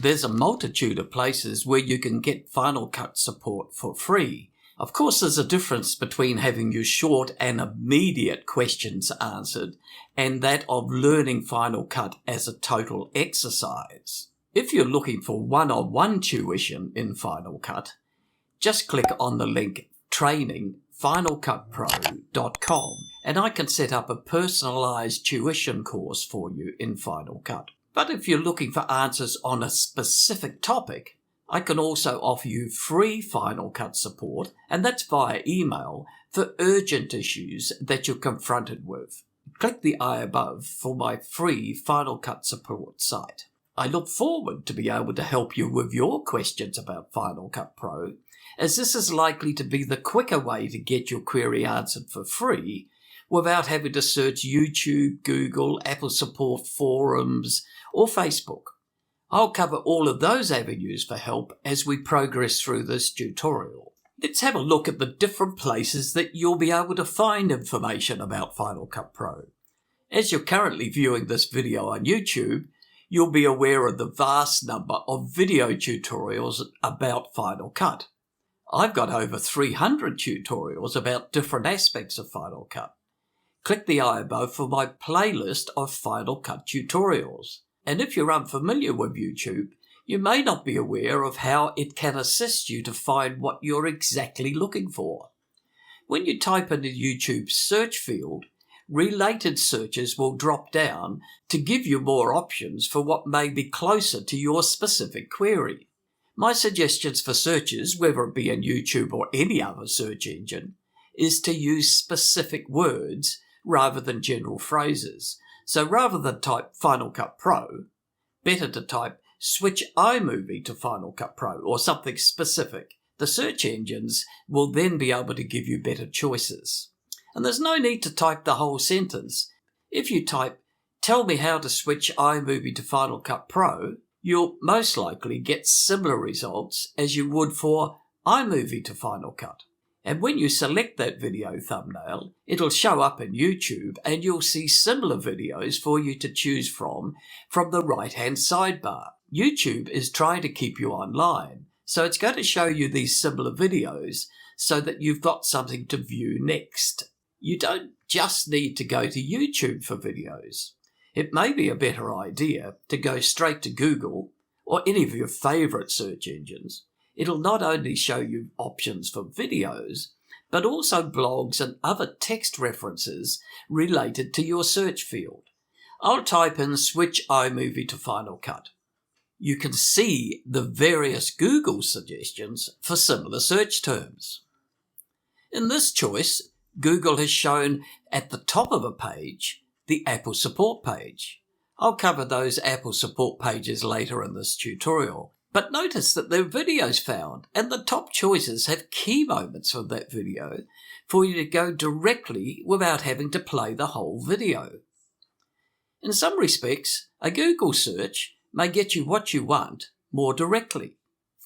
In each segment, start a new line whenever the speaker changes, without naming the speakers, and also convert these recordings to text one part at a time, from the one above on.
There's a multitude of places where you can get Final Cut support for free. Of course, there's a difference between having your short and immediate questions answered and that of learning Final Cut as a total exercise. If you're looking for one-on-one tuition in Final Cut, just click on the link trainingfinalcutpro.com and I can set up a personalised tuition course for you in Final Cut. But if you're looking for answers on a specific topic, I can also offer you free Final Cut support, and that's via email, for urgent issues that you're confronted with. Click the eye above for my free Final Cut support site. I look forward to be able to help you with your questions about Final Cut Pro, as this is likely to be the quicker way to get your query answered for free without having to search YouTube, Google, Apple support forums, or Facebook. I'll cover all of those avenues for help as we progress through this tutorial. Let's have a look at the different places that you'll be able to find information about Final Cut Pro. As you're currently viewing this video on YouTube, you'll be aware of the vast number of video tutorials about Final Cut. I've got over 300 tutorials about different aspects of Final Cut. Click the eye above for my playlist of Final Cut tutorials. And if you're unfamiliar with YouTube, you may not be aware of how it can assist you to find what you're exactly looking for. When you type into YouTube's search field, related searches will drop down to give you more options for what may be closer to your specific query. My suggestions for searches, whether it be in YouTube or any other search engine, is to use specific words rather than general phrases. So rather than type Final Cut Pro, better to type switch iMovie to Final Cut Pro or something specific. The search engines will then be able to give you better choices. And there's no need to type the whole sentence. If you type, tell me how to switch iMovie to Final Cut Pro, you'll most likely get similar results as you would for iMovie to Final Cut. And when you select that video thumbnail, it'll show up in YouTube and you'll see similar videos for you to choose from the right-hand sidebar. YouTube is trying to keep you online, so it's going to show you these similar videos so that you've got something to view next. You don't just need to go to YouTube for videos. It may be a better idea to go straight to Google or any of your favourite search engines. It'll not only show you options for videos, but also blogs and other text references related to your search field. I'll type in switch iMovie to Final Cut. You can see the various Google suggestions for similar search terms. In this choice, Google has shown at the top of a page the Apple support page. I'll cover those Apple support pages later in this tutorial. But notice that there are videos found, and the top choices have key moments from that video for you to go directly without having to play the whole video. In some respects, a Google search may get you what you want more directly.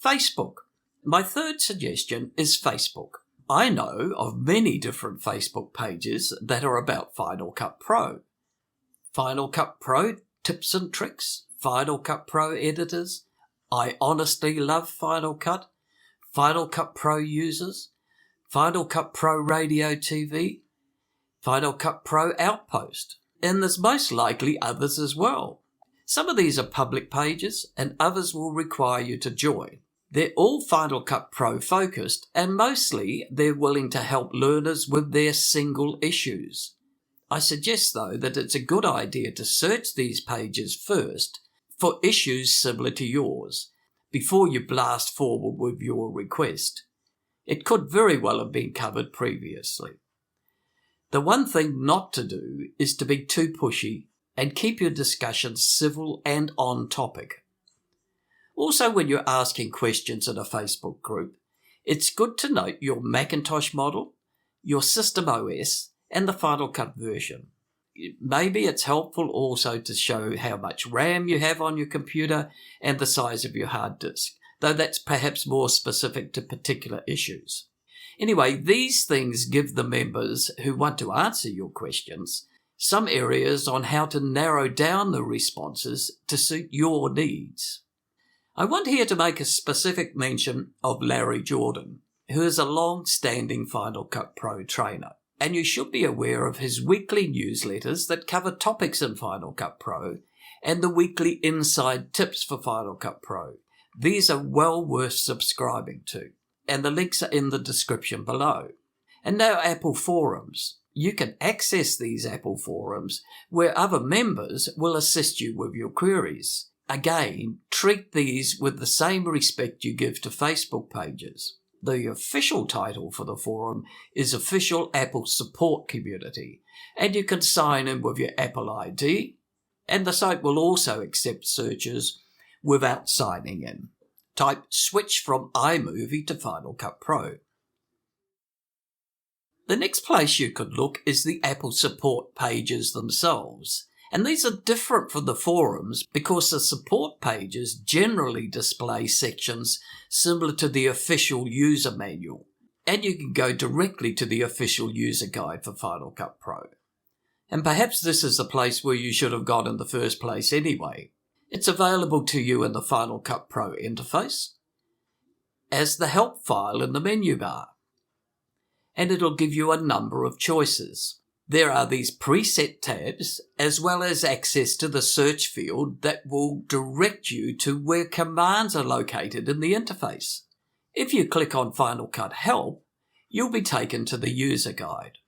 Facebook. My third suggestion is Facebook. I know of many different Facebook pages that are about Final Cut Pro. Final Cut Pro tips and tricks, Final Cut Pro editors, I honestly love Final Cut Pro users, Final Cut Pro Radio TV, Final Cut Pro Outpost, and there's most likely others as well. Some of these are public pages and others will require you to join. They're all Final Cut Pro focused and mostly they're willing to help learners with their single issues. I suggest though that it's a good idea to search these pages first for issues similar to yours before you blast forward with your request. It could very well have been covered previously. The one thing not to do is to be too pushy and keep your discussions civil and on topic. Also, when you're asking questions in a Facebook group, it's good to note your Macintosh model, your system OS, and the Final Cut version. Maybe it's helpful also to show how much RAM you have on your computer and the size of your hard disk, though that's perhaps more specific to particular issues. Anyway, these things give the members who want to answer your questions some areas on how to narrow down the responses to suit your needs. I want here to make a specific mention of Larry Jordan, who is a long-standing Final Cut Pro trainer, and you should be aware of his weekly newsletters that cover topics in Final Cut Pro and the weekly inside tips for Final Cut Pro. These are well worth subscribing to, and the links are in the description below. And now Apple forums. You can access these Apple forums where other members will assist you with your queries. Again, treat these with the same respect you give to Facebook pages. The official title for the forum is Official Apple Support Community, and you can sign in with your Apple ID, and the site will also accept searches without signing in. Type switch from iMovie to Final Cut Pro. The next place you could look is the Apple support pages themselves. And these are different from the forums because the support pages generally display sections similar to the official user manual. And you can go directly to the official user guide for Final Cut Pro. And perhaps this is the place where you should have gone in the first place anyway. It's available to you in the Final Cut Pro interface as the help file in the menu bar. And it'll give you a number of choices. There are these preset tabs as well as access to the search field that will direct you to where commands are located in the interface. If you click on Final Cut Help, you'll be taken to the user guide.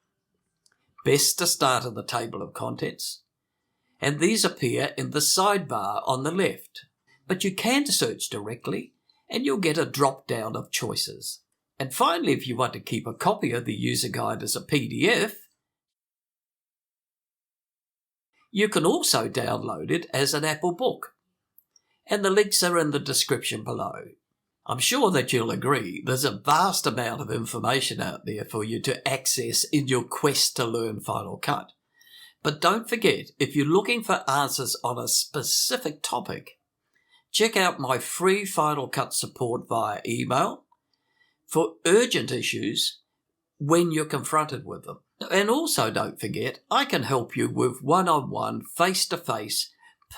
Best to start in the table of contents, and these appear in the sidebar on the left. But you can search directly and you'll get a drop down of choices. And finally, if you want to keep a copy of the user guide as a PDF, you can also download it as an Apple book. And the links are in the description below. I'm sure that you'll agree there's a vast amount of information out there for you to access in your quest to learn Final Cut. But don't forget, if you're looking for answers on a specific topic, check out my free Final Cut support via email for urgent issues when you're confronted with them. And also don't forget, I can help you with one-on-one, face-to-face,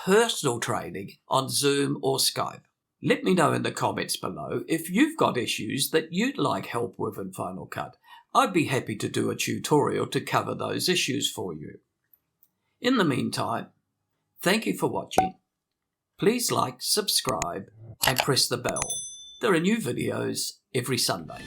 personal training on Zoom or Skype. Let me know in the comments below if you've got issues that you'd like help with in Final Cut. I'd be happy to do a tutorial to cover those issues for you. In the meantime, thank you for watching. Please like, subscribe, and press the bell. There are new videos every Sunday.